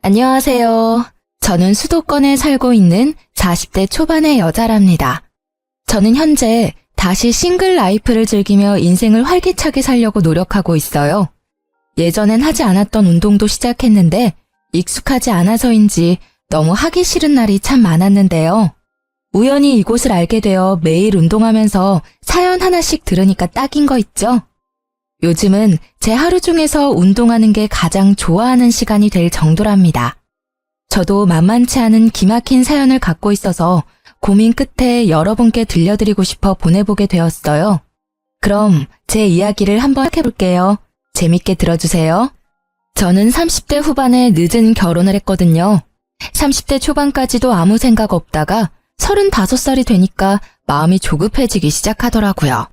안녕하세요. 저는 수도권에 살고 있는 40대 초반의 여자랍니다. 저는 현재 다시 싱글 라이프를 즐기며 인생을 활기차게 살려고 노력하고 있어요. 예전엔 하지 않았던 운동도 시작했는데 익숙하지 않아서인지 너무 하기 싫은 날이 참 많았는데요. 우연히 이곳을 알게 되어 매일 운동하면서 사연 하나씩 들으니까 딱인 거 있죠? 요즘은 제 하루 중에서 운동하는 게 가장 좋아하는 시간이 될 정도랍니다. 저도 만만치 않은 기막힌 사연을 갖고 있어서 고민 끝에 여러분께 들려드리고 싶어 보내보게 되었어요. 그럼 제 이야기를 한번 해볼게요. 재밌게 들어주세요. 저는 30대 후반에 늦은 결혼을 했거든요. 30대 초반까지도 아무 생각 없다가 35살이 되니까 마음이 조급해지기 시작하더라고요.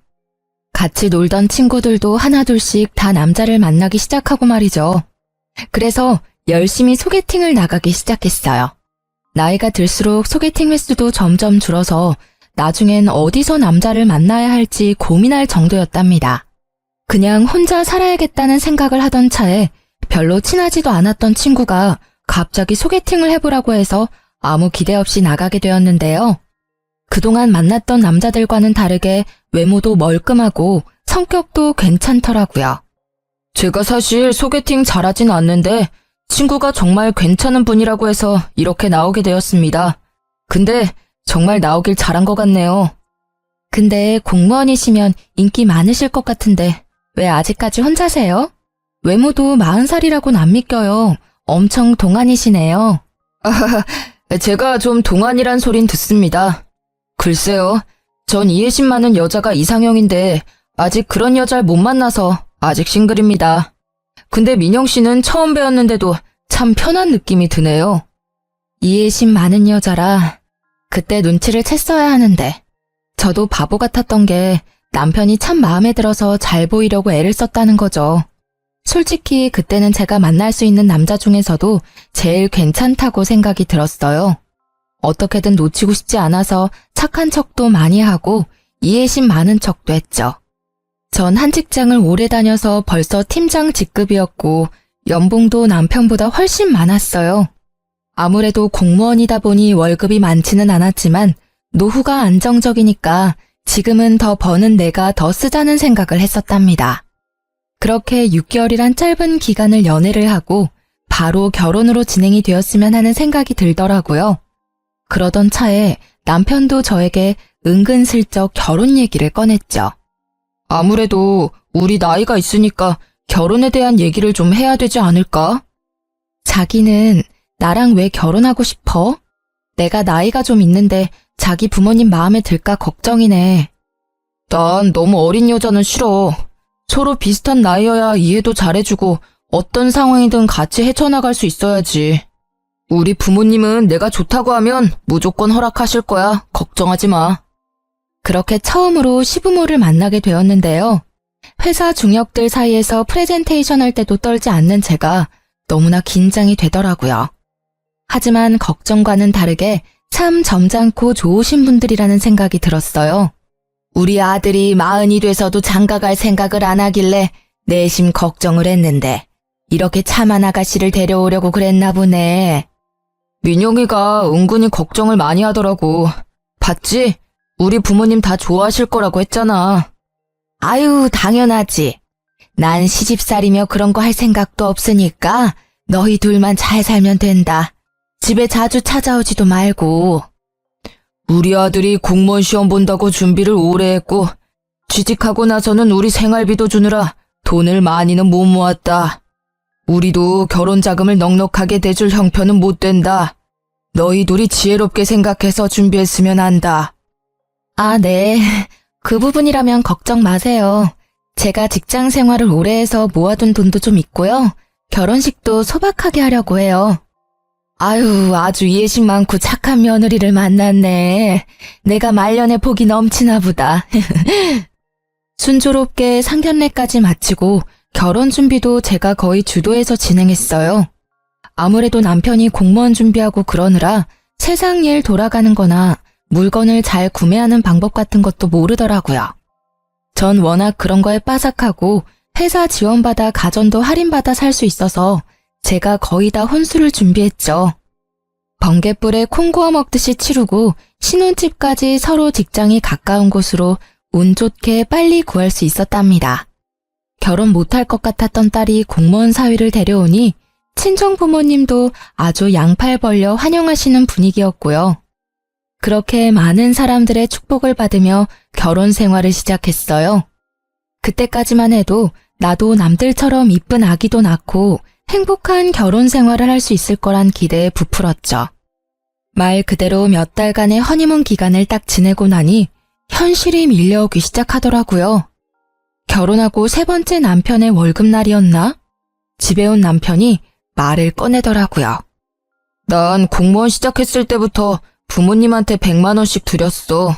같이 놀던 친구들도 하나둘씩 다 남자를 만나기 시작하고 말이죠. 그래서 열심히 소개팅을 나가기 시작했어요. 나이가 들수록 소개팅 횟수도 점점 줄어서 나중엔 어디서 남자를 만나야 할지 고민할 정도였답니다. 그냥 혼자 살아야겠다는 생각을 하던 차에 별로 친하지도 않았던 친구가 갑자기 소개팅을 해보라고 해서 아무 기대 없이 나가게 되었는데요. 그동안 만났던 남자들과는 다르게 외모도 멀끔하고 성격도 괜찮더라고요. 제가 사실 소개팅 잘하진 않는데 친구가 정말 괜찮은 분이라고 해서 이렇게 나오게 되었습니다. 근데 정말 나오길 잘한 것 같네요. 근데 공무원이시면 인기 많으실 것 같은데 왜 아직까지 혼자세요? 외모도 40살이라고는 안 믿겨요. 엄청 동안이시네요. 제가 좀 동안이란 소린 듣습니다. 글쎄요, 전 이해심 많은 여자가 이상형인데 아직 그런 여자를 못 만나서 아직 싱글입니다. 근데 민영 씨는 처음 뵈었는데도 참 편한 느낌이 드네요. 이해심 많은 여자라 그때 눈치를 챘어야 하는데 저도 바보 같았던 게 남편이 참 마음에 들어서 잘 보이려고 애를 썼다는 거죠. 솔직히 그때는 제가 만날 수 있는 남자 중에서도 제일 괜찮다고 생각이 들었어요. 어떻게든 놓치고 싶지 않아서 착한 척도 많이 하고 이해심 많은 척도 했죠. 전 한 직장을 오래 다녀서 벌써 팀장 직급이었고 연봉도 남편보다 훨씬 많았어요. 아무래도 공무원이다 보니 월급이 많지는 않았지만 노후가 안정적이니까 지금은 더 버는 내가 더 쓰자는 생각을 했었답니다. 그렇게 6개월이란 짧은 기간을 연애를 하고 바로 결혼으로 진행이 되었으면 하는 생각이 들더라고요. 그러던 차에 남편도 저에게 은근슬쩍 결혼 얘기를 꺼냈죠. 아무래도 우리 나이가 있으니까 결혼에 대한 얘기를 좀 해야 되지 않을까? 자기는 나랑 왜 결혼하고 싶어? 내가 나이가 좀 있는데 자기 부모님 마음에 들까 걱정이네. 난 너무 어린 여자는 싫어. 서로 비슷한 나이여야 이해도 잘해주고 어떤 상황이든 같이 헤쳐나갈 수 있어야지. 우리 부모님은 내가 좋다고 하면 무조건 허락하실 거야. 걱정하지 마. 그렇게 처음으로 시부모를 만나게 되었는데요. 회사 중역들 사이에서 프레젠테이션 할 때도 떨지 않는 제가 너무나 긴장이 되더라고요. 하지만 걱정과는 다르게 참 점잖고 좋으신 분들이라는 생각이 들었어요. 우리 아들이 40이 돼서도 장가갈 생각을 안 하길래 내심 걱정을 했는데 이렇게 참한 아가씨를 데려오려고 그랬나 보네. 민영이가 은근히 걱정을 많이 하더라고. 봤지? 우리 부모님 다 좋아하실 거라고 했잖아. 아유, 당연하지. 난 시집살이며 그런 거 할 생각도 없으니까 너희 둘만 잘 살면 된다. 집에 자주 찾아오지도 말고. 우리 아들이 공무원 시험 본다고 준비를 오래 했고 취직하고 나서는 우리 생활비도 주느라 돈을 많이는 못 모았다. 우리도 결혼 자금을 넉넉하게 대줄 형편은 못 된다. 너희 둘이 지혜롭게 생각해서 준비했으면 한다. 아, 네. 그 부분이라면 걱정 마세요. 제가 직장 생활을 오래 해서 모아둔 돈도 좀 있고요. 결혼식도 소박하게 하려고 해요. 아유, 아주 이해심 많고 착한 며느리를 만났네. 내가 말년에 복이 넘치나 보다. 순조롭게 상견례까지 마치고 결혼 준비도 제가 거의 주도해서 진행했어요. 아무래도 남편이 공무원 준비하고 그러느라 세상 일 돌아가는 거나 물건을 잘 구매하는 방법 같은 것도 모르더라고요. 전 워낙 그런 거에 빠삭하고 회사 지원받아 가전도 할인받아 살 수 있어서 제가 거의 다 혼수를 준비했죠. 번갯불에 콩 구워 먹듯이 치르고 신혼집까지 서로 직장이 가까운 곳으로 운 좋게 빨리 구할 수 있었답니다. 결혼 못할 것 같았던 딸이 공무원 사위를 데려오니 친정 부모님도 아주 양팔 벌려 환영하시는 분위기였고요. 그렇게 많은 사람들의 축복을 받으며 결혼 생활을 시작했어요. 그때까지만 해도 나도 남들처럼 이쁜 아기도 낳고 행복한 결혼 생활을 할 수 있을 거란 기대에 부풀었죠. 말 그대로 몇 달간의 허니문 기간을 딱 지내고 나니 현실이 밀려오기 시작하더라고요. 결혼하고 세 번째 남편의 월급날이었나? 집에 온 남편이 말을 꺼내더라고요. 난 공무원 시작했을 때부터 부모님한테 100만 원씩 드렸어.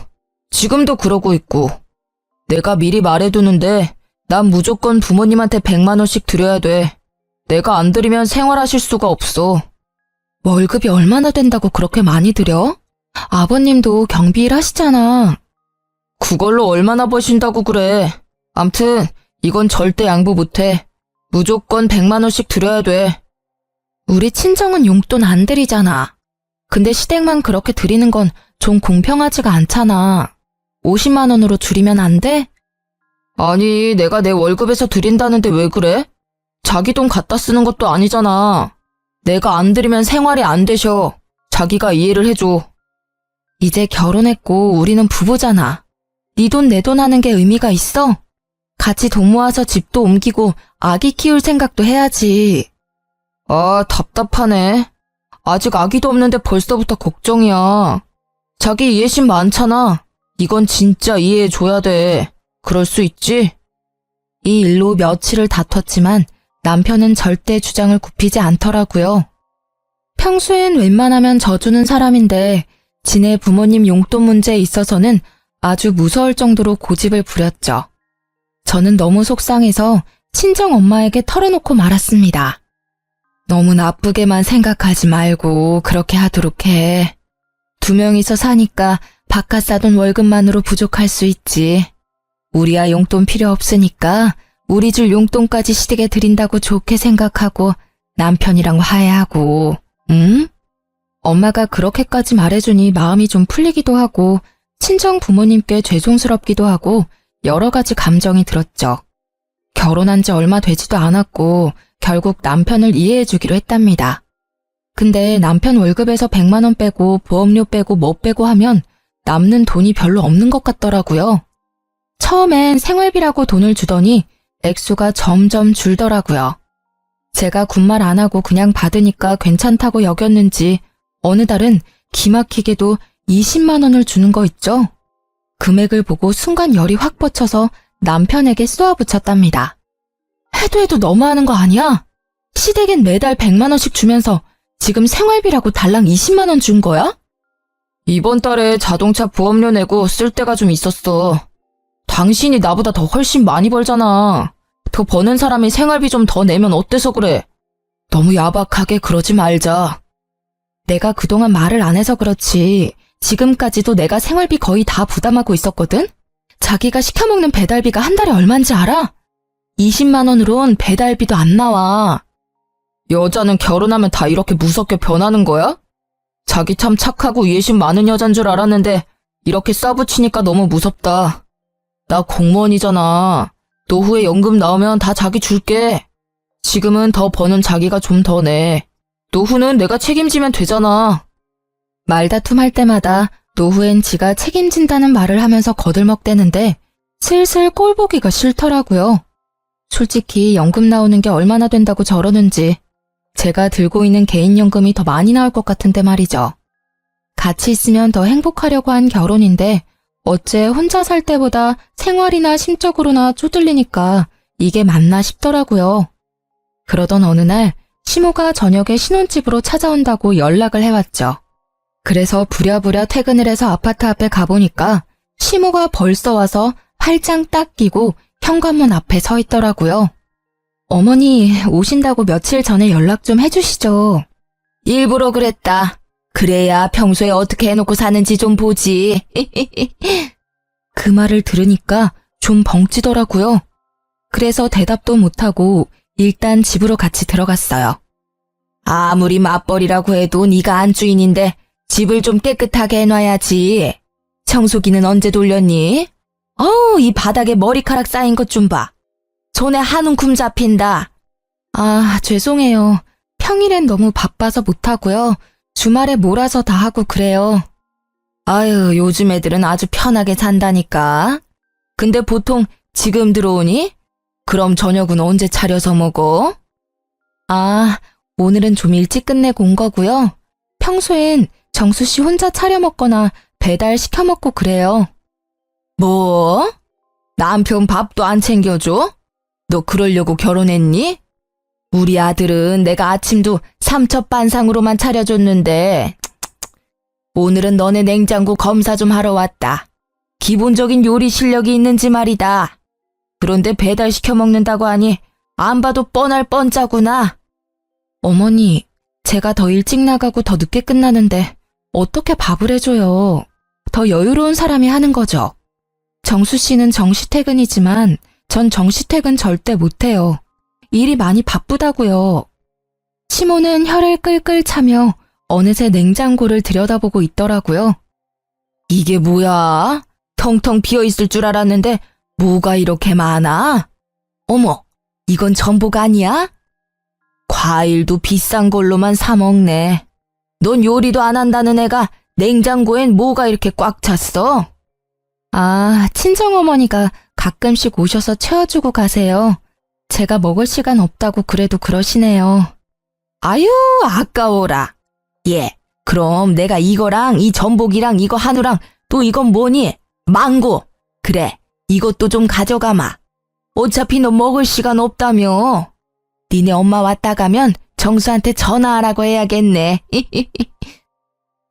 지금도 그러고 있고. 내가 미리 말해두는데 난 무조건 부모님한테 100만 원씩 드려야 돼. 내가 안 드리면 생활하실 수가 없어. 월급이 얼마나 된다고 그렇게 많이 드려? 아버님도 경비 일 하시잖아. 그걸로 얼마나 버신다고 그래. 암튼 이건 절대 양보 못해. 무조건 100만 원씩 드려야 돼. 우리 친정은 용돈 안 드리잖아. 근데 시댁만 그렇게 드리는 건 좀 공평하지가 않잖아. 50만 원으로 줄이면 안 돼? 아니, 내가 내 월급에서 드린다는데 왜 그래? 자기 돈 갖다 쓰는 것도 아니잖아. 내가 안 드리면 생활이 안 되셔. 자기가 이해를 해줘. 이제 결혼했고 우리는 부부잖아. 네 돈 내 돈 하는 게 의미가 있어? 같이 돈 모아서 집도 옮기고 아기 키울 생각도 해야지. 아, 답답하네. 아직 아기도 없는데 벌써부터 걱정이야. 자기 이해심 많잖아. 이건 진짜 이해해줘야 돼. 그럴 수 있지? 이 일로 며칠을 다퉜지만 남편은 절대 주장을 굽히지 않더라고요. 평소엔 웬만하면 져주는 사람인데 지네 부모님 용돈 문제에 있어서는 아주 무서울 정도로 고집을 부렸죠. 저는 너무 속상해서 친정 엄마에게 털어놓고 말았습니다. 너무 나쁘게만 생각하지 말고 그렇게 하도록 해. 2명이서 사니까 바깥 사돈 월급만으로 부족할 수 있지. 우리야 용돈 필요 없으니까 우리 줄 용돈까지 시댁에 드린다고 좋게 생각하고 남편이랑 화해하고, 응? 엄마가 그렇게까지 말해주니 마음이 좀 풀리기도 하고 친정 부모님께 죄송스럽기도 하고 여러 가지 감정이 들었죠. 결혼한 지 얼마 되지도 않았고 결국 남편을 이해해주기로 했답니다. 근데 남편 월급에서 100만 원 빼고 보험료 빼고 뭐 빼고 하면 남는 돈이 별로 없는 것 같더라고요. 처음엔 생활비라고 돈을 주더니 액수가 점점 줄더라고요. 제가 군말 안 하고 그냥 받으니까 괜찮다고 여겼는지 어느 달은 기막히게도 20만 원을 주는 거 있죠? 금액을 보고 순간 열이 확 뻗쳐서 남편에게 쏘아붙였답니다. 해도 너무하는 거 아니야? 시댁엔 매달 100만 원씩 주면서 지금 생활비라고 달랑 20만 원 준 거야? 이번 달에 자동차 보험료 내고 쓸 데가 좀 있었어. 당신이 나보다 더 훨씬 많이 벌잖아. 더 버는 사람이 생활비 좀 더 내면 어때서 그래? 너무 야박하게 그러지 말자. 내가 그동안 말을 안 해서 그렇지 지금까지도 내가 생활비 거의 다 부담하고 있었거든? 자기가 시켜먹는 배달비가 한 달에 얼만지 알아? 20만 원으론 배달비도 안 나와. 여자는 결혼하면 다 이렇게 무섭게 변하는 거야? 자기 참 착하고 이해심 많은 여잔 줄 알았는데 이렇게 싸붙이니까 너무 무섭다. 나 공무원이잖아. 노후에 연금 나오면 다 자기 줄게. 지금은 더 버는 자기가 좀 더 내. 노후는 내가 책임지면 되잖아. 말다툼할 때마다 노후엔 지가 책임진다는 말을 하면서 거들먹대는데 슬슬 꼴보기가 싫더라고요. 솔직히 연금 나오는 게 얼마나 된다고 저러는지 제가 들고 있는 개인연금이 더 많이 나올 것 같은데 말이죠. 같이 있으면 더 행복하려고 한 결혼인데 어째 혼자 살 때보다 생활이나 심적으로나 쪼들리니까 이게 맞나 싶더라고요. 그러던 어느 날 시모가 저녁에 신혼집으로 찾아온다고 연락을 해왔죠. 그래서 부랴부랴 퇴근을 해서 아파트 앞에 가보니까 시모가 벌써 와서 팔짱 딱 끼고 현관문 앞에 서 있더라고요. 어머니 오신다고 며칠 전에 연락 좀 해주시죠. 일부러 그랬다. 그래야 평소에 어떻게 해놓고 사는지 좀 보지. 그 말을 들으니까 좀 벙찌더라고요. 그래서 대답도 못하고 일단 집으로 같이 들어갔어요. 아무리 맞벌이라고 해도 네가 안주인인데 집을 좀 깨끗하게 해놔야지. 청소기는 언제 돌렸니? 이 바닥에 머리카락 쌓인 것 좀 봐. 손에 한 움큼 잡힌다. 아, 죄송해요. 평일엔 너무 바빠서 못하고요. 주말에 몰아서 다 하고 그래요. 아유, 요즘 애들은 아주 편하게 산다니까. 근데 보통 지금 들어오니? 그럼 저녁은 언제 차려서 먹어? 아, 오늘은 좀 일찍 끝내고 온 거고요. 평소엔 정수 씨 혼자 차려 먹거나 배달 시켜 먹고 그래요. 뭐? 남편 밥도 안 챙겨줘? 너 그러려고 결혼했니? 우리 아들은 내가 아침도 삼첩반상으로만 차려줬는데 오늘은 너네 냉장고 검사 좀 하러 왔다. 기본적인 요리 실력이 있는지 말이다. 그런데 배달 시켜 먹는다고 하니 안 봐도 뻔할 뻔짜구나. 어머니, 제가 더 일찍 나가고 더 늦게 끝나는데 어떻게 밥을 해줘요? 더 여유로운 사람이 하는 거죠. 정수 씨는 정시퇴근이지만 전 정시퇴근 절대 못해요. 일이 많이 바쁘다고요. 시모는 혀를 끌끌 차며 어느새 냉장고를 들여다보고 있더라고요. 이게 뭐야? 텅텅 비어있을 줄 알았는데 뭐가 이렇게 많아? 어머, 이건 전복 아니야? 과일도 비싼 걸로만 사 먹네. 넌 요리도 안 한다는 애가 냉장고엔 뭐가 이렇게 꽉 찼어? 아, 친정어머니가 가끔씩 오셔서 채워주고 가세요. 제가 먹을 시간 없다고 그래도 그러시네요. 아유, 아까워라. 예, 그럼 내가 이거랑 이 전복이랑 이거 한우랑 또 이건 뭐니? 망고. 그래, 이것도 좀 가져가마. 어차피 너 먹을 시간 없다며. 니네 엄마 왔다 가면 정수한테 전화하라고 해야겠네.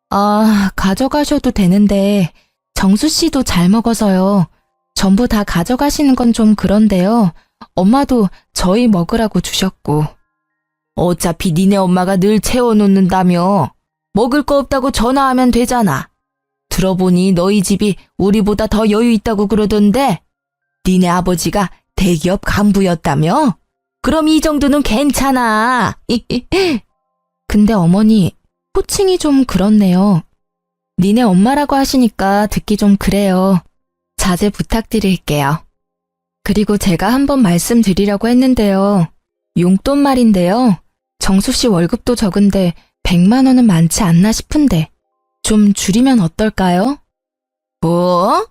아, 가져가셔도 되는데 정수 씨도 잘 먹어서요. 전부 다 가져가시는 건 좀 그런데요. 엄마도 저희 먹으라고 주셨고. 어차피 니네 엄마가 늘 채워놓는다며. 먹을 거 없다고 전화하면 되잖아. 들어보니 너희 집이 우리보다 더 여유 있다고 그러던데 니네 아버지가 대기업 간부였다며? 그럼 이 정도는 괜찮아. 근데 어머니, 호칭이 좀 그렇네요. 니네 엄마라고 하시니까 듣기 좀 그래요. 자제 부탁드릴게요. 그리고 제가 한번 말씀드리려고 했는데요. 용돈 말인데요. 정수 씨 월급도 적은데 100만 원은 많지 않나 싶은데 좀 줄이면 어떨까요? 뭐?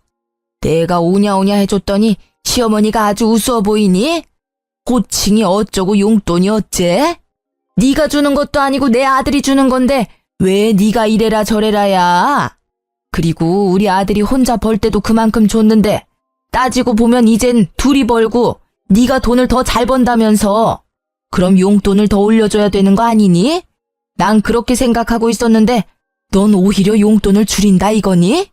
내가 오냐오냐 해줬더니 시어머니가 아주 우스워 보이니? 호칭이 어쩌고 용돈이 어째? 네가 주는 것도 아니고 내 아들이 주는 건데 왜 네가 이래라 저래라야? 그리고 우리 아들이 혼자 벌 때도 그만큼 줬는데 따지고 보면 이젠 둘이 벌고 네가 돈을 더 잘 번다면서 그럼 용돈을 더 올려줘야 되는 거 아니니? 난 그렇게 생각하고 있었는데 넌 오히려 용돈을 줄인다 이거니?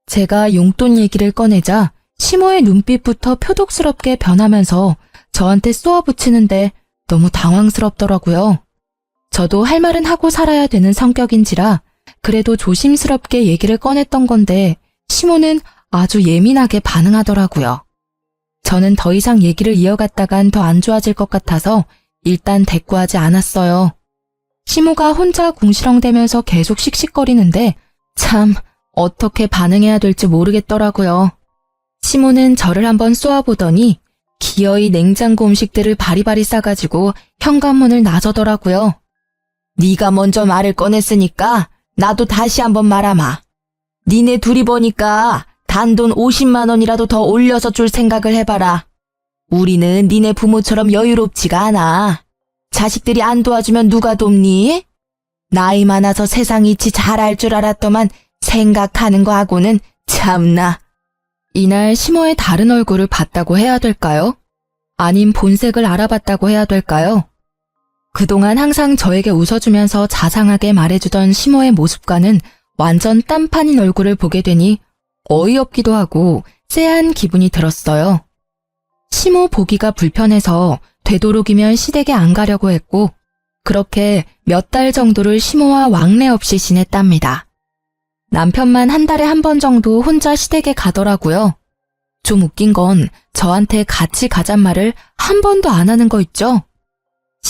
제가 용돈 얘기를 꺼내자 시모의 눈빛부터 표독스럽게 변하면서 저한테 쏘아붙이는데 너무 당황스럽더라고요. 저도 할 말은 하고 살아야 되는 성격인지라 그래도 조심스럽게 얘기를 꺼냈던 건데 시모는 아주 예민하게 반응하더라고요. 저는 더 이상 얘기를 이어갔다간 더 안 좋아질 것 같아서 일단 대꾸하지 않았어요. 시모가 혼자 궁시렁대면서 계속 씩씩거리는데 참 어떻게 반응해야 될지 모르겠더라고요. 시모는 저를 한번 쏘아보더니 기어이 냉장고 음식들을 바리바리 싸가지고 현관문을 나서더라고요. 네가 먼저 말을 꺼냈으니까 나도 다시 한번 말하마. 니네 둘이 보니까 단돈 50만 원이라도 더 올려서 줄 생각을 해봐라. 우리는 니네 부모처럼 여유롭지가 않아. 자식들이 안 도와주면 누가 돕니? 나이 많아서 세상 이치 잘 알 줄 알았더만 생각하는 거 하고는 참나. 이날 시모의 다른 얼굴을 봤다고 해야 될까요? 아님 본색을 알아봤다고 해야 될까요? 그동안 항상 저에게 웃어주면서 자상하게 말해주던 시모의 모습과는 완전 딴판인 얼굴을 보게 되니 어이없기도 하고 쎄한 기분이 들었어요. 시모 보기가 불편해서 되도록이면 시댁에 안 가려고 했고 그렇게 몇 달 정도를 시모와 왕래 없이 지냈답니다. 남편만 한 달에 한 번 정도 혼자 시댁에 가더라고요. 좀 웃긴 건 저한테 같이 가잔 말을 한 번도 안 하는 거 있죠?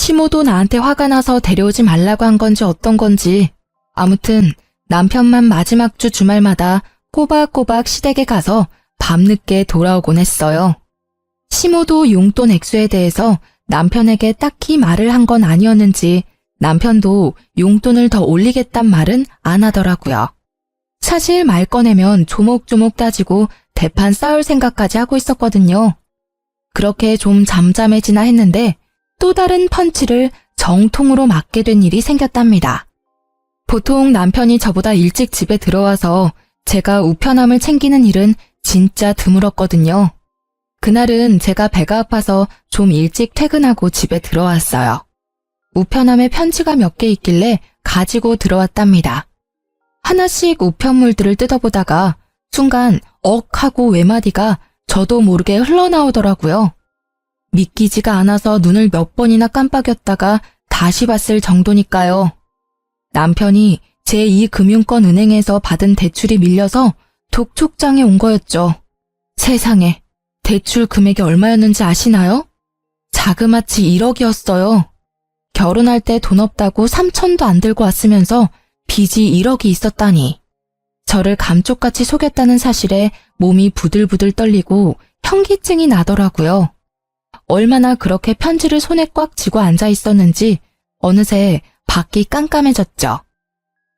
시모도 나한테 화가 나서 데려오지 말라고 한 건지 어떤 건지. 아무튼 남편만 마지막 주 주말마다 꼬박꼬박 시댁에 가서 밤늦게 돌아오곤 했어요. 시모도 용돈 액수에 대해서 남편에게 딱히 말을 한 건 아니었는지 남편도 용돈을 더 올리겠단 말은 안 하더라고요. 사실 말 꺼내면 조목조목 따지고 대판 쌓을 생각까지 하고 있었거든요. 그렇게 좀 잠잠해지나 했는데 또 다른 펀치를 정통으로 맞게 된 일이 생겼답니다. 보통 남편이 저보다 일찍 집에 들어와서 제가 우편함을 챙기는 일은 진짜 드물었거든요. 그날은 제가 배가 아파서 좀 일찍 퇴근하고 집에 들어왔어요. 우편함에 편지가 몇 개 있길래 가지고 들어왔답니다. 하나씩 우편물들을 뜯어보다가 순간 억 하고 외마디가 저도 모르게 흘러나오더라고요. 믿기지가 않아서 눈을 몇 번이나 깜빡였다가 다시 봤을 정도니까요. 남편이 제2금융권 은행에서 받은 대출이 밀려서 독촉장에 온 거였죠. 세상에, 대출 금액이 얼마였는지 아시나요? 자그마치 1억이었어요. 결혼할 때 돈 없다고 3천도 안 들고 왔으면서 빚이 1억이 있었다니. 저를 감쪽같이 속였다는 사실에 몸이 부들부들 떨리고 현기증이 나더라고요. 얼마나 그렇게 편지를 손에 꽉 쥐고 앉아 있었는지 어느새 밖이 깜깜해졌죠.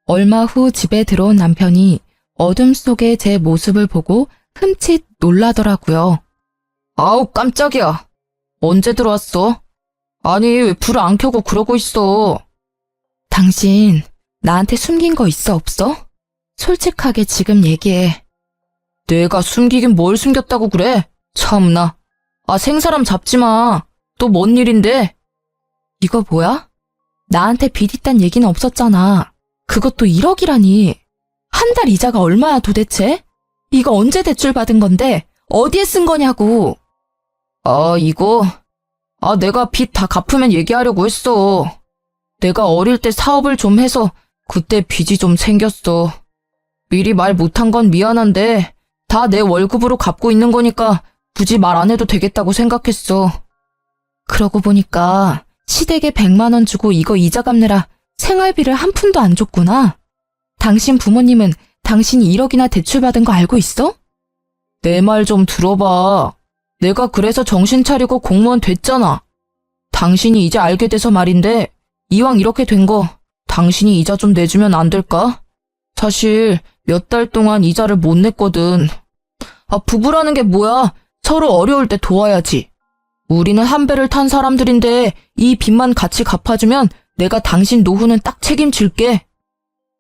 얼마 후 집에 들어온 남편이 어둠 속의 제 모습을 보고 흠칫 놀라더라고요. 아우, 깜짝이야. 언제 들어왔어? 아니, 왜 불을 안 켜고 그러고 있어? 당신 나한테 숨긴 거 있어, 없어? 솔직하게 지금 얘기해. 내가 숨기긴 뭘 숨겼다고 그래? 참나. 아, 생사람 잡지 마. 또 뭔 일인데? 이거 뭐야? 나한테 빚 있단 얘기는 없었잖아. 그것도 1억이라니. 한 달 이자가 얼마야 도대체? 이거 언제 대출 받은 건데 어디에 쓴 거냐고. 이거? 내가 빚 다 갚으면 얘기하려고 했어. 내가 어릴 때 사업을 좀 해서 그때 빚이 좀 생겼어. 미리 말 못한 건 미안한데 다 내 월급으로 갚고 있는 거니까 굳이 말 안 해도 되겠다고 생각했어. 그러고 보니까 시댁에 100만 원 주고 이거 이자 갚느라 생활비를 한 푼도 안 줬구나. 당신 부모님은 당신이 1억이나 대출받은 거 알고 있어? 내 말 좀 들어봐. 내가 그래서 정신 차리고 공무원 됐잖아. 당신이 이제 알게 돼서 말인데 이왕 이렇게 된 거 당신이 이자 좀 내주면 안 될까? 사실 몇 달 동안 이자를 못 냈거든. 부부라는 게 뭐야? 서로 어려울 때 도와야지. 우리는 한 배를 탄 사람들인데 이 빚만 같이 갚아주면 내가 당신 노후는 딱 책임질게.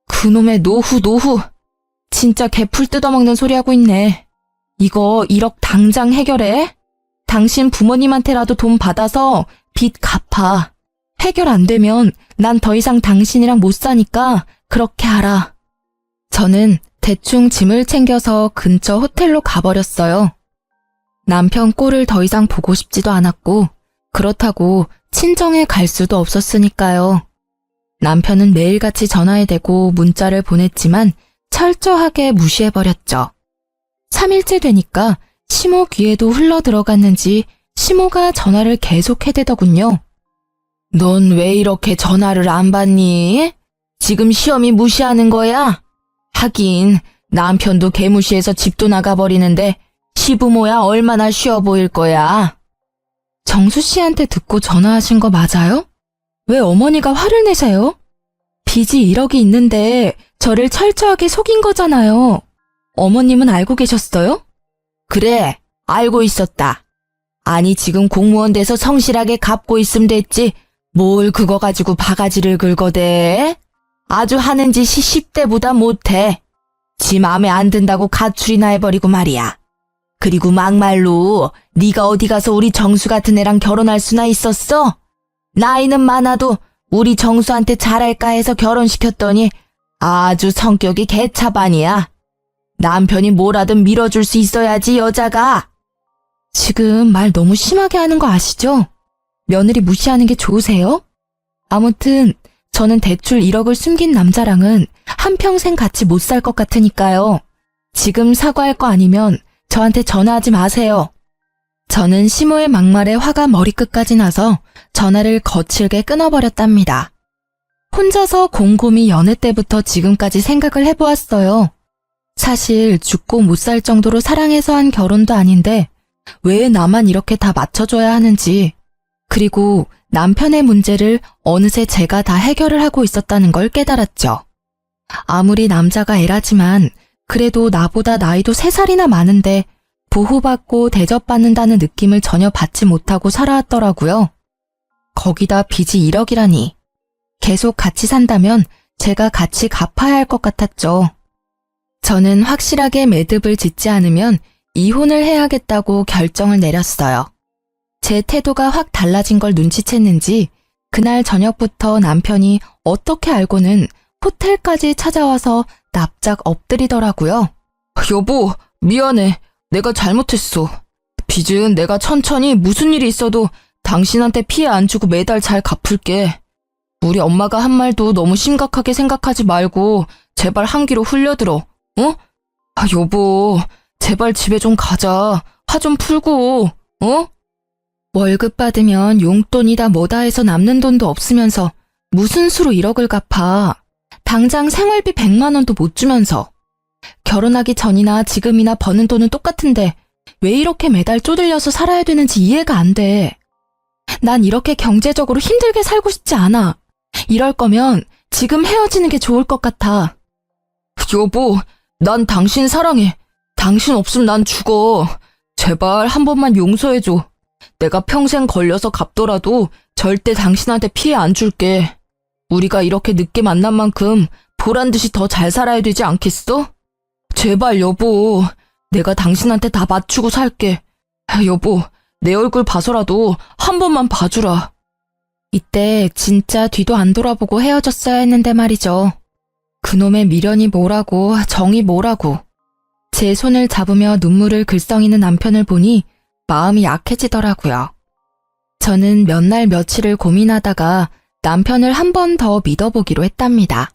그놈의 노후. 진짜 개풀 뜯어먹는 소리 하고 있네. 이거 1억 당장 해결해. 당신 부모님한테라도 돈 받아서 빚 갚아. 해결 안 되면 난 더 이상 당신이랑 못 사니까 그렇게 하라. 저는 대충 짐을 챙겨서 근처 호텔로 가버렸어요. 남편 꼴을 더 이상 보고 싶지도 않았고 그렇다고 친정에 갈 수도 없었으니까요. 남편은 매일같이 전화에 대고 문자를 보냈지만 철저하게 무시해버렸죠. 3일째 되니까 시모 귀에도 흘러들어갔는지 시모가 전화를 계속 해대더군요. 넌 왜 이렇게 전화를 안 받니? 지금 시험이 무시하는 거야? 하긴 남편도 개무시해서 집도 나가버리는데 시부모야 얼마나 쉬워 보일 거야. 정수 씨한테 듣고 전화하신 거 맞아요? 왜 어머니가 화를 내세요? 빚이 1억이 있는데 저를 철저하게 속인 거잖아요. 어머님은 알고 계셨어요? 그래, 알고 있었다. 아니 지금 공무원 돼서 성실하게 갚고 있으면 됐지. 뭘 그거 가지고 바가지를 긁어대? 아주 하는 짓이 10대보다 못해. 지 맘에 안 든다고 가출이나 해버리고 말이야. 그리고 막말로 네가 어디 가서 우리 정수 같은 애랑 결혼할 수나 있었어? 나이는 많아도 우리 정수한테 잘할까 해서 결혼시켰더니 아주 성격이 개차반이야. 남편이 뭐라든 밀어줄 수 있어야지 여자가. 지금 말 너무 심하게 하는 거 아시죠? 며느리 무시하는 게 좋으세요? 아무튼 저는 대출 1억을 숨긴 남자랑은 한평생 같이 못 살 것 같으니까요. 지금 사과할 거 아니면 저한테 전화하지 마세요. 저는 시모의 막말에 화가 머리끝까지 나서 전화를 거칠게 끊어버렸답니다. 혼자서 곰곰이 연애 때부터 지금까지 생각을 해보았어요. 사실 죽고 못 살 정도로 사랑해서 한 결혼도 아닌데 왜 나만 이렇게 다 맞춰줘야 하는지, 그리고 남편의 문제를 어느새 제가 다 해결을 하고 있었다는 걸 깨달았죠. 아무리 남자가 애라지만 그래도 나보다 나이도 3살이나 많은데 보호받고 대접받는다는 느낌을 전혀 받지 못하고 살아왔더라고요. 거기다 빚이 1억이라니. 계속 같이 산다면 제가 같이 갚아야 할 것 같았죠. 저는 확실하게 매듭을 짓지 않으면 이혼을 해야겠다고 결정을 내렸어요. 제 태도가 확 달라진 걸 눈치챘는지 그날 저녁부터 남편이 어떻게 알고는 호텔까지 찾아와서 납작 엎드리더라고요. 여보, 미안해. 내가 잘못했어. 빚은 내가 천천히 무슨 일이 있어도 당신한테 피해 안 주고 매달 잘 갚을게. 우리 엄마가 한 말도 너무 심각하게 생각하지 말고 제발 한 귀로 흘려들어. 어? 여보, 제발 집에 좀 가자. 화 좀 풀고, 어? 월급 받으면 용돈이다 뭐다 해서 남는 돈도 없으면서 무슨 수로 1억을 갚아. 당장 생활비 100만 원도 못 주면서. 결혼하기 전이나 지금이나 버는 돈은 똑같은데 왜 이렇게 매달 쪼들려서 살아야 되는지 이해가 안 돼. 난 이렇게 경제적으로 힘들게 살고 싶지 않아. 이럴 거면 지금 헤어지는 게 좋을 것 같아. 여보, 난 당신 사랑해. 당신 없으면 난 죽어. 제발 한 번만 용서해줘. 내가 평생 걸려서 갚더라도 절대 당신한테 피해 안 줄게. 우리가 이렇게 늦게 만난 만큼 보란 듯이 더 잘 살아야 되지 않겠어? 제발 여보, 내가 당신한테 다 맞추고 살게. 여보, 내 얼굴 봐서라도 한 번만 봐주라. 이때 진짜 뒤도 안 돌아보고 헤어졌어야 했는데 말이죠. 그놈의 미련이 뭐라고 정이 뭐라고. 제 손을 잡으며 눈물을 글썽이는 남편을 보니 마음이 약해지더라고요. 저는 몇 날 며칠을 고민하다가 남편을 한 번 더 믿어보기로 했답니다.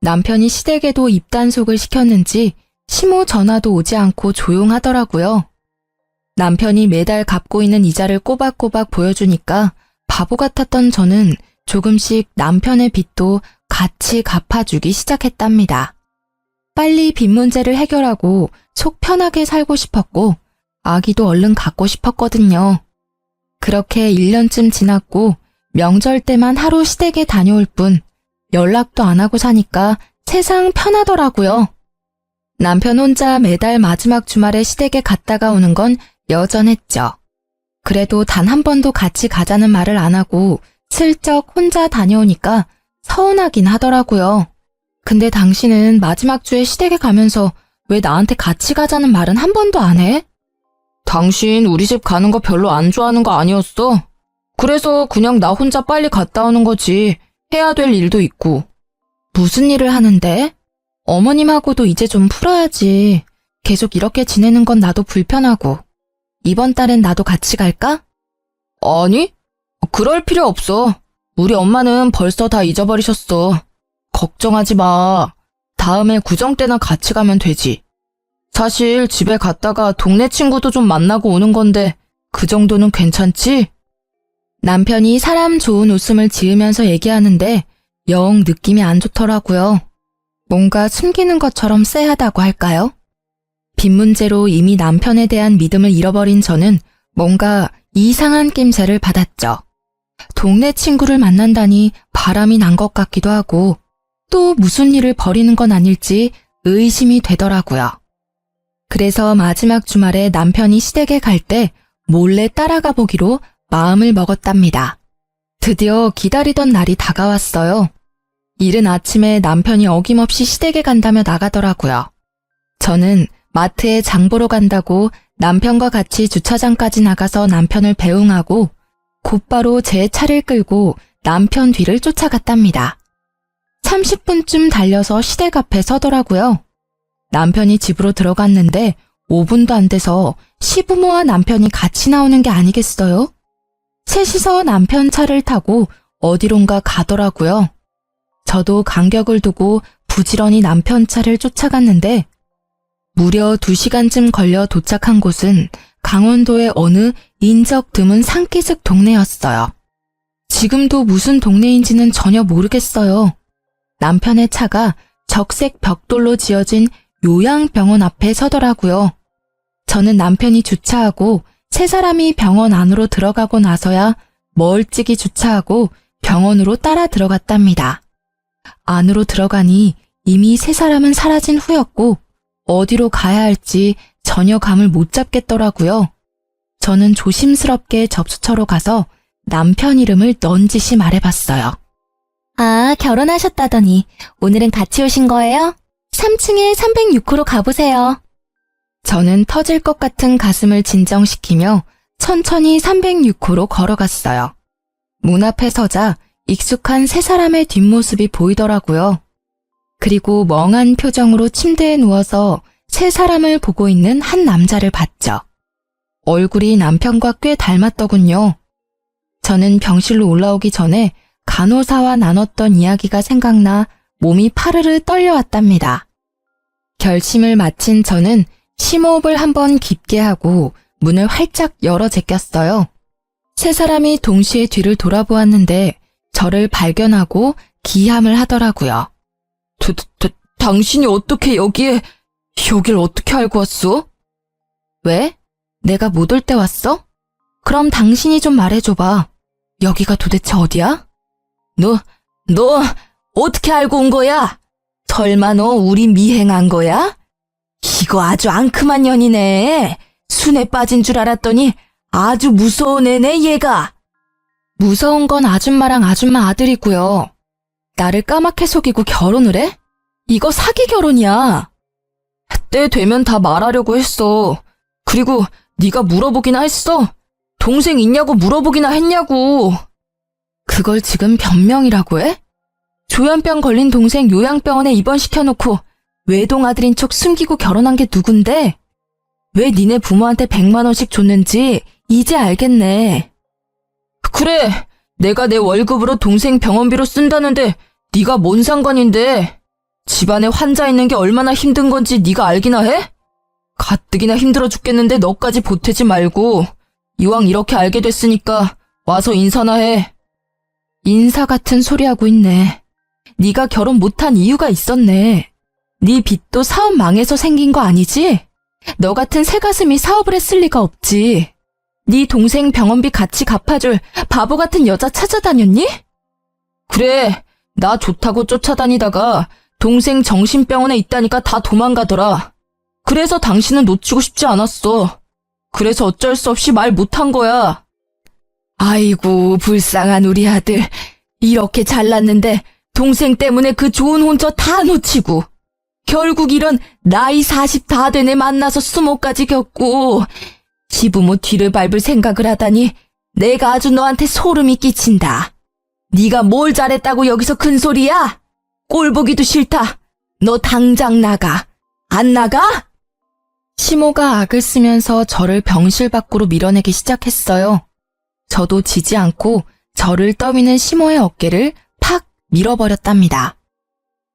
남편이 시댁에도 입단속을 시켰는지 시모 전화도 오지 않고 조용하더라고요. 남편이 매달 갚고 있는 이자를 꼬박꼬박 보여주니까 바보 같았던 저는 조금씩 남편의 빚도 같이 갚아주기 시작했답니다. 빨리 빚 문제를 해결하고 속 편하게 살고 싶었고 아기도 얼른 갖고 싶었거든요. 그렇게 1년쯤 지났고 명절 때만 하루 시댁에 다녀올 뿐 연락도 안 하고 사니까 세상 편하더라고요. 남편 혼자 매달 마지막 주말에 시댁에 갔다가 오는 건 여전했죠. 그래도 단 한 번도 같이 가자는 말을 안 하고 슬쩍 혼자 다녀오니까 서운하긴 하더라고요. 근데 당신은 마지막 주에 시댁에 가면서 왜 나한테 같이 가자는 말은 한 번도 안 해? 당신 우리 집 가는 거 별로 안 좋아하는 거 아니었어? 그래서 그냥 나 혼자 빨리 갔다 오는 거지. 해야 될 일도 있고. 무슨 일을 하는데? 어머님하고도 이제 좀 풀어야지. 계속 이렇게 지내는 건 나도 불편하고. 이번 달엔 나도 같이 갈까? 아니, 그럴 필요 없어. 우리 엄마는 벌써 다 잊어버리셨어. 걱정하지 마. 다음에 구정 때나 같이 가면 되지. 사실 집에 갔다가 동네 친구도 좀 만나고 오는 건데 그 정도는 괜찮지? 남편이 사람 좋은 웃음을 지으면서 얘기하는데 영 느낌이 안 좋더라고요. 뭔가 숨기는 것처럼 쎄하다고 할까요? 빚 문제로 이미 남편에 대한 믿음을 잃어버린 저는 뭔가 이상한 낌새를 받았죠. 동네 친구를 만난다니 바람이 난 것 같기도 하고 또 무슨 일을 벌이는 건 아닐지 의심이 되더라고요. 그래서 마지막 주말에 남편이 시댁에 갈 때 몰래 따라가 보기로 마음을 먹었답니다. 드디어 기다리던 날이 다가왔어요. 이른 아침에 남편이 어김없이 시댁에 간다며 나가더라고요. 저는 마트에 장 보러 간다고 남편과 같이 주차장까지 나가서 남편을 배웅하고 곧바로 제 차를 끌고 남편 뒤를 쫓아갔답니다. 30분쯤 달려서 시댁 앞에 서더라고요. 남편이 집으로 들어갔는데 5분도 안 돼서 시부모와 남편이 같이 나오는 게 아니겠어요? 셋이서 남편 차를 타고 어디론가 가더라고요. 저도 간격을 두고 부지런히 남편 차를 쫓아갔는데 무려 2시간쯤 걸려 도착한 곳은 강원도의 어느 인적 드문 산기슭 동네였어요. 지금도 무슨 동네인지는 전혀 모르겠어요. 남편의 차가 적색 벽돌로 지어진 요양병원 앞에 서더라고요. 저는 남편이 주차하고 세 사람이 병원 안으로 들어가고 나서야 멀찍이 주차하고 병원으로 따라 들어갔답니다. 안으로 들어가니 이미 세 사람은 사라진 후였고 어디로 가야 할지 전혀 감을 못 잡겠더라고요. 저는 조심스럽게 접수처로 가서 남편 이름을 넌지시 말해봤어요. 아, 결혼하셨다더니 오늘은 같이 오신 거예요? 3층에 306호로 가보세요. 저는 터질 것 같은 가슴을 진정시키며 천천히 306호로 걸어갔어요. 문 앞에 서자 익숙한 세 사람의 뒷모습이 보이더라고요. 그리고 멍한 표정으로 침대에 누워서 세 사람을 보고 있는 한 남자를 봤죠. 얼굴이 남편과 꽤 닮았더군요. 저는 병실로 올라오기 전에 간호사와 나눴던 이야기가 생각나 몸이 파르르 떨려왔답니다. 결심을 마친 저는 심호흡을 한번 깊게 하고 문을 활짝 열어 제꼈어요. 세 사람이 동시에 뒤를 돌아보았는데 저를 발견하고 기함을 하더라고요. 당신이 어떻게 여길 어떻게 알고 왔어? 왜? 내가 못 올 때 왔어? 그럼 당신이 좀 말해줘봐. 여기가 도대체 어디야? 너 어떻게 알고 온 거야? 설마 너 우리 미행한 거야? 이거 아주 앙큼한 년이네. 순에 빠진 줄 알았더니 아주 무서운 애네 얘가. 무서운 건 아줌마랑 아줌마 아들이고요. 나를 까맣게 속이고 결혼을 해? 이거 사기 결혼이야. 때 되면 다 말하려고 했어. 그리고 네가 물어보기나 했어. 동생 있냐고 물어보기나 했냐고. 그걸 지금 변명이라고 해? 조현병 걸린 동생 요양병원에 입원시켜놓고 외동아들인 척 숨기고 결혼한 게 누군데? 왜 니네 부모한테 100만 원씩 줬는지 이제 알겠네. 그래, 내가 내 월급으로 동생 병원비로 쓴다는데 네가 뭔 상관인데? 집안에 환자 있는 게 얼마나 힘든 건지 네가 알기나 해? 가뜩이나 힘들어 죽겠는데 너까지 보태지 말고 이왕 이렇게 알게 됐으니까 와서 인사나 해. 인사 같은 소리 하고 있네. 네가 결혼 못한 이유가 있었네. 네 빚도 사업 망해서 생긴 거 아니지? 너 같은 새가슴이 사업을 했을 리가 없지. 네 동생 병원비 같이 갚아줄 바보 같은 여자 찾아다녔니? 그래, 나 좋다고 쫓아다니다가 동생 정신병원에 있다니까 다 도망가더라. 그래서 당신은 놓치고 싶지 않았어. 그래서 어쩔 수 없이 말 못한 거야. 아이고, 불쌍한 우리 아들. 이렇게 잘났는데 동생 때문에 그 좋은 혼처 다 놓치고 결국 이런 나이 40 다 된 애 만나서 수모까지 겪고 시부모 뒤를 밟을 생각을 하다니 내가 아주 너한테 소름이 끼친다. 네가 뭘 잘했다고 여기서 큰 소리야? 꼴 보기도 싫다. 너 당장 나가. 안 나가? 시모가 악을 쓰면서 저를 병실 밖으로 밀어내기 시작했어요. 저도 지지 않고 저를 떠미는 시모의 어깨를 팍 밀어버렸답니다.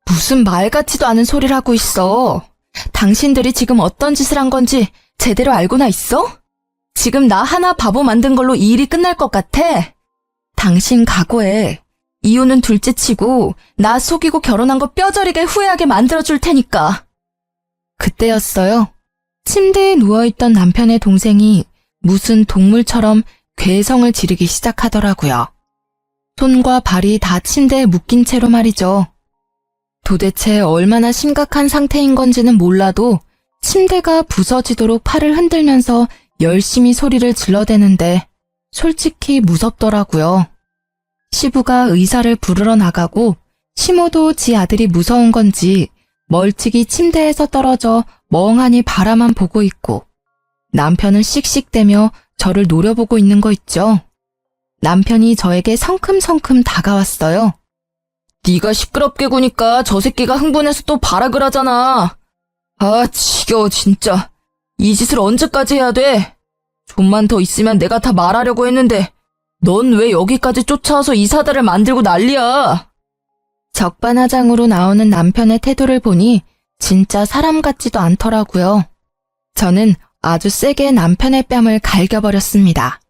무슨 말 같지도 않은 소리를 하고 있어. 당신들이 지금 어떤 짓을 한 건지 제대로 알고나 있어? 지금 나 하나 바보 만든 걸로 이 일이 끝날 것 같아? 당신 각오해. 이혼은 둘째치고 나 속이고 결혼한 거 뼈저리게 후회하게 만들어줄 테니까. 그때였어요. 침대에 누워있던 남편의 동생이 무슨 동물처럼 괴성을 지르기 시작하더라고요. 손과 발이 다 침대에 묶인 채로 말이죠. 도대체 얼마나 심각한 상태인 건지는 몰라도 침대가 부서지도록 팔을 흔들면서 열심히 소리를 질러대는데 솔직히 무섭더라고요. 시부가 의사를 부르러 나가고 시모도 지 아들이 무서운 건지 멀찍이 침대에서 떨어져 멍하니 바라만 보고 있고 남편은 씩씩대며 저를 노려보고 있는 거 있죠. 남편이 저에게 성큼성큼 다가왔어요. 네가 시끄럽게 구니까 저 새끼가 흥분해서 또 발악을 하잖아. 아, 지겨워 진짜. 이 짓을 언제까지 해야 돼? 좀만 더 있으면 내가 다 말하려고 했는데 넌 왜 여기까지 쫓아와서 이 사달을 만들고 난리야? 적반하장으로 나오는 남편의 태도를 보니 진짜 사람 같지도 않더라고요. 저는 아주 세게 남편의 뺨을 갈겨버렸습니다.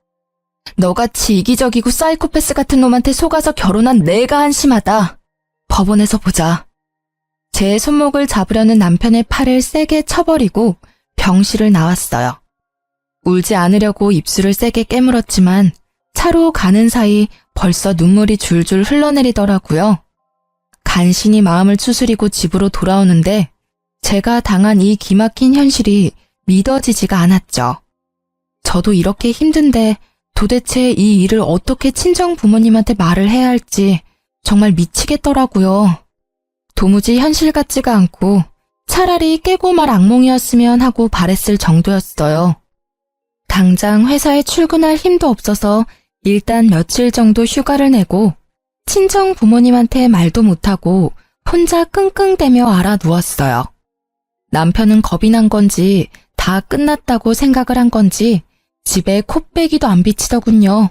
너같이 이기적이고 사이코패스 같은 놈한테 속아서 결혼한 내가 한심하다. 법원에서 보자. 제 손목을 잡으려는 남편의 팔을 세게 쳐버리고 병실을 나왔어요. 울지 않으려고 입술을 세게 깨물었지만 차로 가는 사이 벌써 눈물이 줄줄 흘러내리더라고요. 간신히 마음을 추스리고 집으로 돌아오는데 제가 당한 이 기막힌 현실이 믿어지지가 않았죠. 저도 이렇게 힘든데 도대체 이 일을 어떻게 친정 부모님한테 말을 해야 할지 정말 미치겠더라고요. 도무지 현실 같지가 않고 차라리 깨고 말 악몽이었으면 하고 바랬을 정도였어요. 당장 회사에 출근할 힘도 없어서 일단 며칠 정도 휴가를 내고 친정 부모님한테 말도 못하고 혼자 끙끙대며 알아 누웠어요. 남편은 겁이 난 건지 다 끝났다고 생각을 한 건지 집에 콧배기도 안 비치더군요.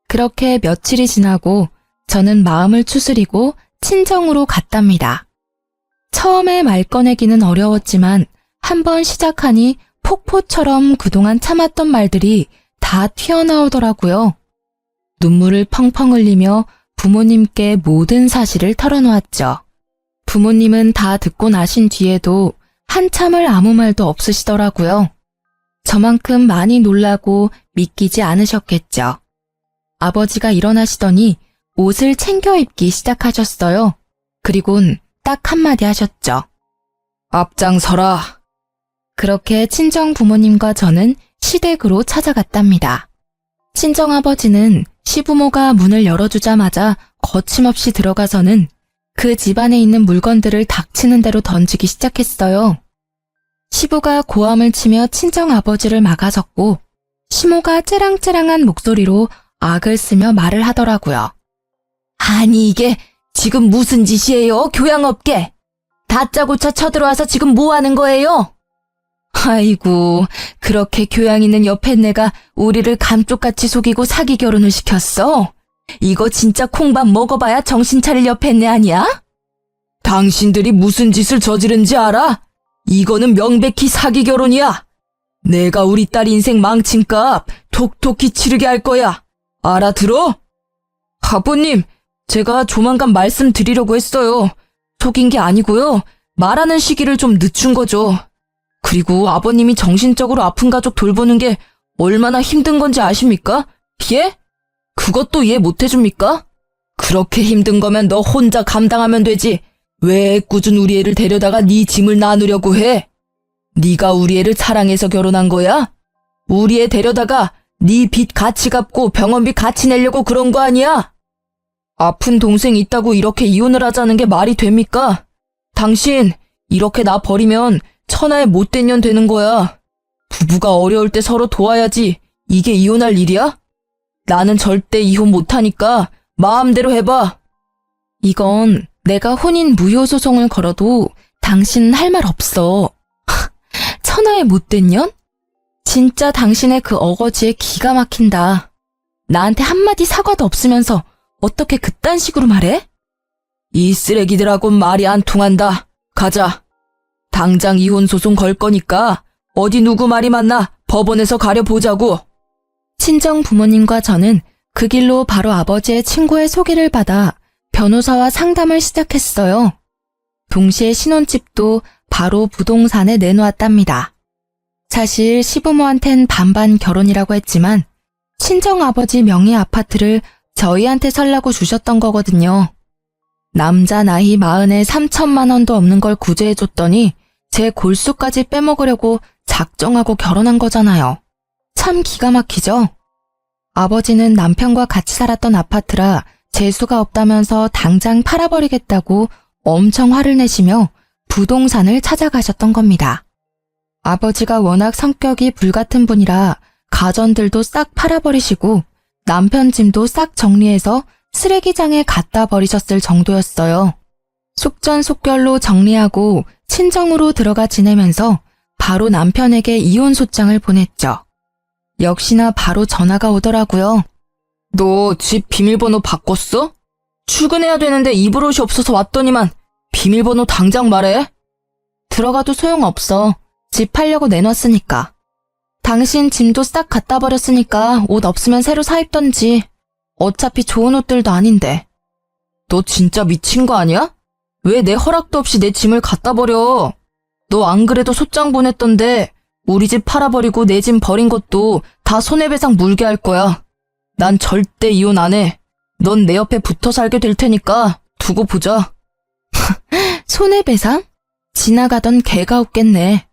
그렇게 며칠이 지나고 저는 마음을 추스리고 친정으로 갔답니다. 처음에 말 꺼내기는 어려웠지만 한번 시작하니 폭포처럼 그동안 참았던 말들이 다 튀어나오더라고요. 눈물을 펑펑 흘리며 부모님께 모든 사실을 털어놓았죠. 부모님은 다 듣고 나신 뒤에도 한참을 아무 말도 없으시더라고요. 저만큼 많이 놀라고 믿기지 않으셨겠죠. 아버지가 일어나시더니 옷을 챙겨 입기 시작하셨어요. 그리곤 딱 한마디 하셨죠. 앞장서라. 그렇게 친정 부모님과 저는 시댁으로 찾아갔답니다. 친정아버지는 시부모가 문을 열어주자마자 거침없이 들어가서는 그 집안에 있는 물건들을 닥치는 대로 던지기 시작했어요. 시부가 고함을 치며 친정아버지를 막아섰고 시모가 째랑째랑한 목소리로 악을 쓰며 말을 하더라고요. 아니 이게 지금 무슨 짓이에요? 교양 없게. 다짜고짜 쳐들어와서 지금 뭐 하는 거예요? 아이고, 그렇게 교양 있는 옆에 내가 우리를 감쪽같이 속이고 사기 결혼을 시켰어? 이거 진짜 콩밥 먹어봐야 정신 차릴 옆에 내 아니야? 당신들이 무슨 짓을 저지른지 알아? 이거는 명백히 사기 결혼이야. 내가 우리 딸 인생 망친 값 톡톡히 치르게 할 거야. 알아들어? 아버님, 제가 조만간 말씀드리려고 했어요. 속인 게 아니고요. 말하는 시기를 좀 늦춘 거죠. 그리고 아버님이 정신적으로 아픈 가족 돌보는 게 얼마나 힘든 건지 아십니까? 예? 그것도 이해 못 해줍니까? 그렇게 힘든 거면 너 혼자 감당하면 되지. 왜 애꿎은 우리 애를 데려다가 네 짐을 나누려고 해? 네가 우리 애를 사랑해서 결혼한 거야? 우리 애 데려다가 네 빚 같이 갚고 병원비 같이 내려고 그런 거 아니야? 아픈 동생 있다고 이렇게 이혼을 하자는 게 말이 됩니까? 당신 이렇게 나 버리면 천하의 못된 년 되는 거야. 부부가 어려울 때 서로 도와야지 이게 이혼할 일이야? 나는 절대 이혼 못하니까 마음대로 해봐. 이건 내가 혼인 무효 소송을 걸어도 당신은 할 말 없어. 천하의 못된 년? 진짜 당신의 그 어거지에 기가 막힌다. 나한테 한마디 사과도 없으면서 어떻게 그딴 식으로 말해? 이 쓰레기들하고는 말이 안 통한다. 가자. 당장 이혼 소송 걸 거니까 어디 누구 말이 맞나 법원에서 가려보자고. 친정 부모님과 저는 그 길로 바로 아버지의 친구의 소개를 받아 변호사와 상담을 시작했어요. 동시에 신혼집도 바로 부동산에 내놓았답니다. 사실 시부모한텐 반반 결혼이라고 했지만 친정아버지 명의 아파트를 저희한테 살라고 주셨던 거거든요. 남자 나이 40에 3천만 원도 없는 걸 구제해줬더니 제 골수까지 빼먹으려고 작정하고 결혼한 거잖아요. 참 기가 막히죠? 아버지는 남편과 같이 살았던 아파트라 재수가 없다면서 당장 팔아버리겠다고 엄청 화를 내시며 부동산을 찾아가셨던 겁니다. 아버지가 워낙 성격이 불같은 분이라 가전들도 싹 팔아버리시고 남편 짐도 싹 정리해서 쓰레기장에 갖다 버리셨을 정도였어요. 속전속결로 정리하고 친정으로 들어가 지내면서 바로 남편에게 이혼 소장을 보냈죠. 역시나 바로 전화가 오더라고요. 너 집 비밀번호 바꿨어? 출근해야 되는데 입을 옷이 없어서 왔더니만 비밀번호 당장 말해. 들어가도 소용없어. 집 팔려고 내놨으니까. 당신 짐도 싹 갖다 버렸으니까 옷 없으면 새로 사 입던지. 어차피 좋은 옷들도 아닌데. 너 진짜 미친 거 아니야? 왜 내 허락도 없이 내 짐을 갖다 버려? 너 안 그래도 소장 보냈던데 우리 집 팔아버리고 내 짐 버린 것도 다 손해배상 물게 할 거야. 난 절대 이혼 안 해. 넌 내 옆에 붙어 살게 될 테니까 두고 보자. 손해배상? 지나가던 개가 웃겠네.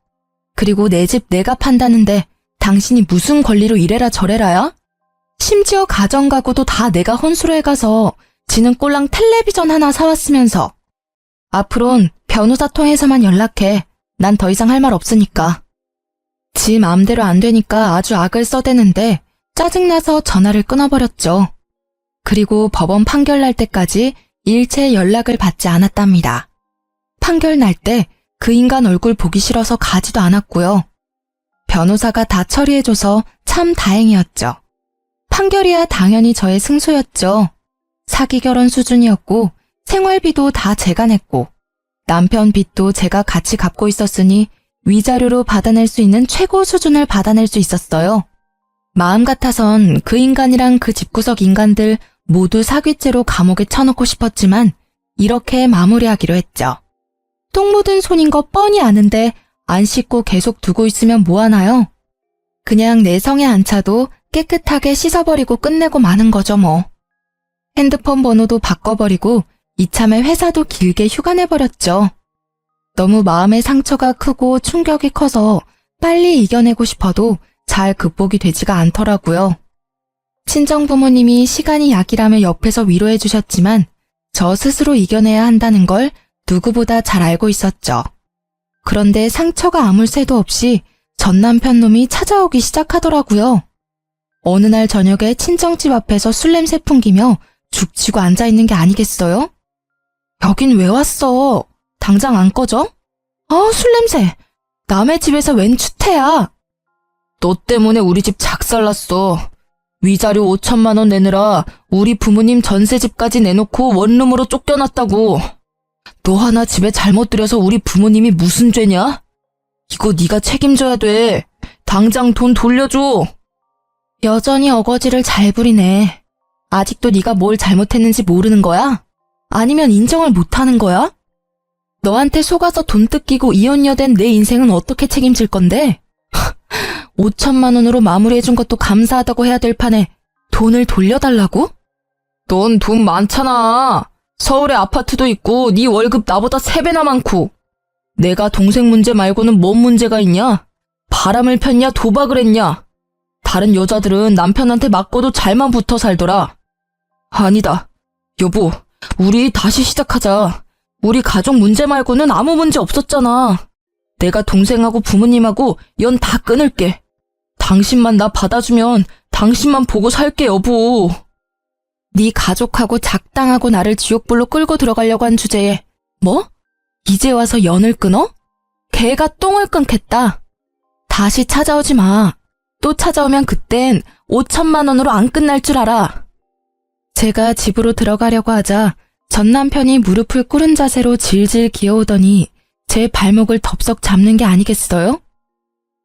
그리고 내 집 내가 판다는데 당신이 무슨 권리로 이래라 저래라야? 심지어 가정가구도 다 내가 혼수로 해가서 지는 꼴랑 텔레비전 하나 사왔으면서. 앞으론 변호사 통해서만 연락해. 난 더 이상 할 말 없으니까. 지 마음대로 안 되니까 아주 악을 써대는데 짜증나서 전화를 끊어버렸죠. 그리고 법원 판결 날 때까지 일체 연락을 받지 않았답니다. 판결 날 때 그 인간 얼굴 보기 싫어서 가지도 않았고요. 변호사가 다 처리해줘서 참 다행이었죠. 판결이야 당연히 저의 승소였죠. 사기 결혼 수준이었고 생활비도 다 제가 냈고 남편 빚도 제가 같이 갚고 있었으니 위자료로 받아낼 수 있는 최고 수준을 받아낼 수 있었어요. 마음 같아선 그 인간이랑 그 집구석 인간들 모두 사기죄로 감옥에 쳐넣고 싶었지만 이렇게 마무리하기로 했죠. 똥 묻은 손인 거 뻔히 아는데 안 씻고 계속 두고 있으면 뭐하나요? 그냥 내 성에 안 차도 깨끗하게 씻어버리고 끝내고 마는 거죠 뭐. 핸드폰 번호도 바꿔버리고 이참에 회사도 길게 휴가 내버렸죠. 너무 마음의 상처가 크고 충격이 커서 빨리 이겨내고 싶어도 잘 극복이 되지가 않더라고요. 친정부모님이 시간이 약이라며 옆에서 위로해 주셨지만 저 스스로 이겨내야 한다는 걸 누구보다 잘 알고 있었죠. 그런데 상처가 아물 새도 없이 전 남편 놈이 찾아오기 시작하더라고요. 어느 날 저녁에 친정집 앞에서 술 냄새 풍기며 죽치고 앉아있는 게 아니겠어요? 여긴 왜 왔어? 당장 안 꺼져? 술 냄새. 남의 집에서 웬 추태야. 너 때문에 우리 집 작살났어. 위자료 5천만 원 내느라 우리 부모님 전세집까지 내놓고 원룸으로 쫓겨났다고. 너 하나 집에 잘못 들여서 우리 부모님이 무슨 죄냐? 이거 네가 책임져야 돼. 당장 돈 돌려줘. 여전히 어거지를 잘 부리네. 아직도 네가 뭘 잘못했는지 모르는 거야? 아니면 인정을 못하는 거야? 너한테 속아서 돈 뜯기고 이혼녀된 내 인생은 어떻게 책임질 건데? 5천만 원으로 마무리해준 것도 감사하다고 해야 될 판에 돈을 돌려달라고? 넌 돈 많잖아. 서울에 아파트도 있고 네 월급 나보다 3배나 많고. 내가 동생 문제 말고는 뭔 문제가 있냐? 바람을 폈냐 도박을 했냐? 다른 여자들은 남편한테 맞고도 잘만 붙어 살더라. 아니다. 여보, 우리 다시 시작하자. 우리 가족 문제 말고는 아무 문제 없었잖아. 내가 동생하고 부모님하고 연 다 끊을게. 당신만 나 받아주면 당신만 보고 살게, 여보. 네 가족하고 작당하고 나를 지옥불로 끌고 들어가려고 한 주제에 뭐? 이제 와서 연을 끊어? 개가 똥을 끊겠다. 다시 찾아오지 마. 또 찾아오면 그땐 5천만 원으로 안 끝날 줄 알아. 제가 집으로 들어가려고 하자 전 남편이 무릎을 꿇은 자세로 질질 기어오더니 제 발목을 덥석 잡는 게 아니겠어요?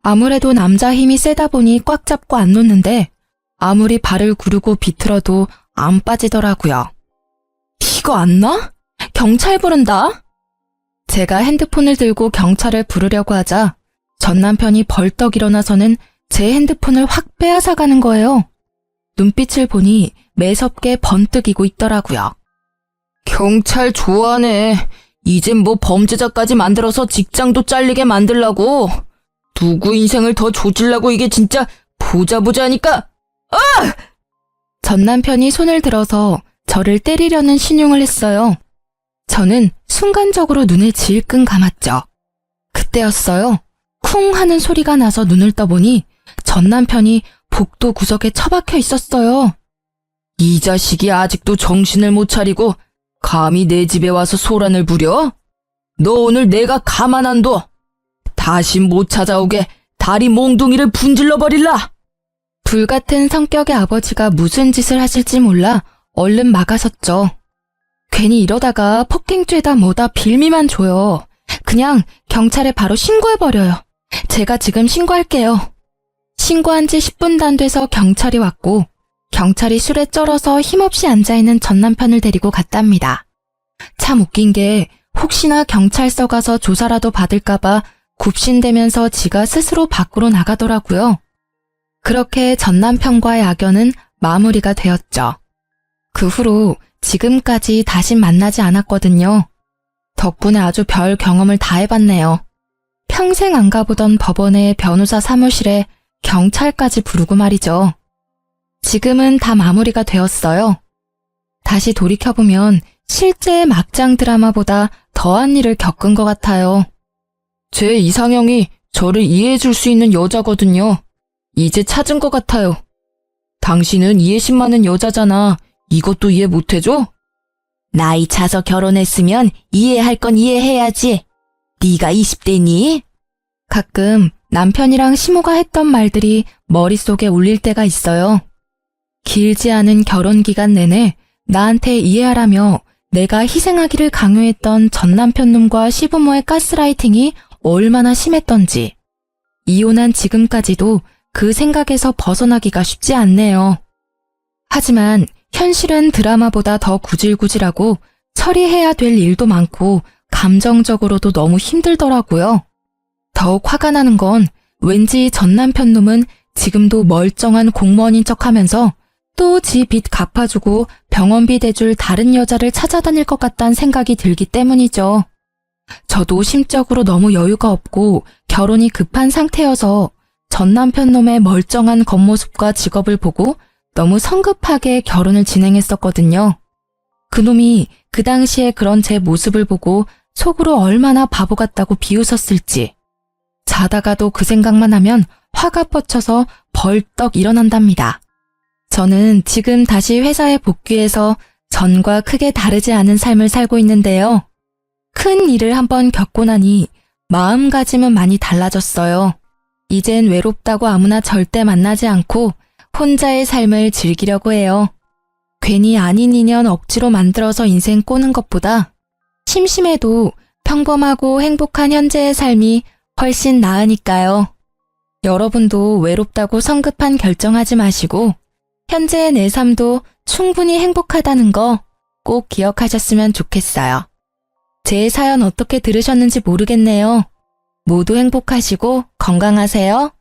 아무래도 남자 힘이 세다 보니 꽉 잡고 안 놓는데 아무리 발을 구르고 비틀어도 안 빠지더라고요. 이거 안 나? 경찰 부른다? 제가 핸드폰을 들고 경찰을 부르려고 하자 전 남편이 벌떡 일어나서는 제 핸드폰을 확 빼앗아가는 거예요. 눈빛을 보니 매섭게 번뜩이고 있더라고요. 경찰 좋아하네. 이젠 뭐 범죄자까지 만들어서 직장도 잘리게 만들라고. 누구 인생을 더 조질라고 이게 진짜 보자 하니까. 아! 전 남편이 손을 들어서 저를 때리려는 신용을 했어요. 저는 순간적으로 눈을 질끈 감았죠. 그때였어요. 쿵 하는 소리가 나서 눈을 떠보니 전 남편이 복도 구석에 처박혀 있었어요. 이 자식이 아직도 정신을 못 차리고 감히 내 집에 와서 소란을 부려? 너 오늘 내가 가만 안 둬. 다시 못 찾아오게 다리 몽둥이를 분질러 버릴라. 불같은 성격의 아버지가 무슨 짓을 하실지 몰라 얼른 막아섰죠. 괜히 이러다가 폭행죄다 뭐다 빌미만 줘요. 그냥 경찰에 바로 신고해버려요. 제가 지금 신고할게요. 신고한 지 10분도 안 돼서 경찰이 왔고 경찰이 술에 쩔어서 힘없이 앉아있는 전 남편을 데리고 갔답니다. 참 웃긴 게 혹시나 경찰서 가서 조사라도 받을까봐 굽신대면서 지가 스스로 밖으로 나가더라고요. 그렇게 전 남편과의 악연은 마무리가 되었죠. 그 후로 지금까지 다신 만나지 않았거든요. 덕분에 아주 별 경험을 다 해봤네요. 평생 안 가보던 법원의 변호사 사무실에 경찰까지 부르고 말이죠. 지금은 다 마무리가 되었어요. 다시 돌이켜보면 실제 막장 드라마보다 더한 일을 겪은 것 같아요. 제 이상형이 저를 이해해줄 수 있는 여자거든요. 이제 찾은 것 같아요. 당신은 이해심 많은 여자잖아. 이것도 이해 못해줘? 나이 차서 결혼했으면 이해할 건 이해해야지. 네가 20대니? 가끔 남편이랑 시모가 했던 말들이 머릿속에 울릴 때가 있어요. 길지 않은 결혼 기간 내내 나한테 이해하라며 내가 희생하기를 강요했던 전 남편놈과 시부모의 가스라이팅이 얼마나 심했던지. 이혼한 지금까지도 그 생각에서 벗어나기가 쉽지 않네요. 하지만 현실은 드라마보다 더 구질구질하고 처리해야 될 일도 많고 감정적으로도 너무 힘들더라고요. 더욱 화가 나는 건 왠지 전 남편놈은 지금도 멀쩡한 공무원인 척하면서 또 지 빚 갚아주고 병원비 대줄 다른 여자를 찾아다닐 것 같다는 생각이 들기 때문이죠. 저도 심적으로 너무 여유가 없고 결혼이 급한 상태여서 전 남편놈의 멀쩡한 겉모습과 직업을 보고 너무 성급하게 결혼을 진행했었거든요. 그놈이 그 당시에 그런 제 모습을 보고 속으로 얼마나 바보 같다고 비웃었을지. 자다가도 그 생각만 하면 화가 뻗쳐서 벌떡 일어난답니다. 저는 지금 다시 회사에 복귀해서 전과 크게 다르지 않은 삶을 살고 있는데요. 큰 일을 한번 겪고 나니 마음가짐은 많이 달라졌어요. 이젠 외롭다고 아무나 절대 만나지 않고 혼자의 삶을 즐기려고 해요. 괜히 아닌 인연 억지로 만들어서 인생 꼬는 것보다 심심해도 평범하고 행복한 현재의 삶이 훨씬 나으니까요. 여러분도 외롭다고 성급한 결정하지 마시고 현재의 내 삶도 충분히 행복하다는 거 꼭 기억하셨으면 좋겠어요. 제 사연 어떻게 들으셨는지 모르겠네요. 모두 행복하시고 건강하세요.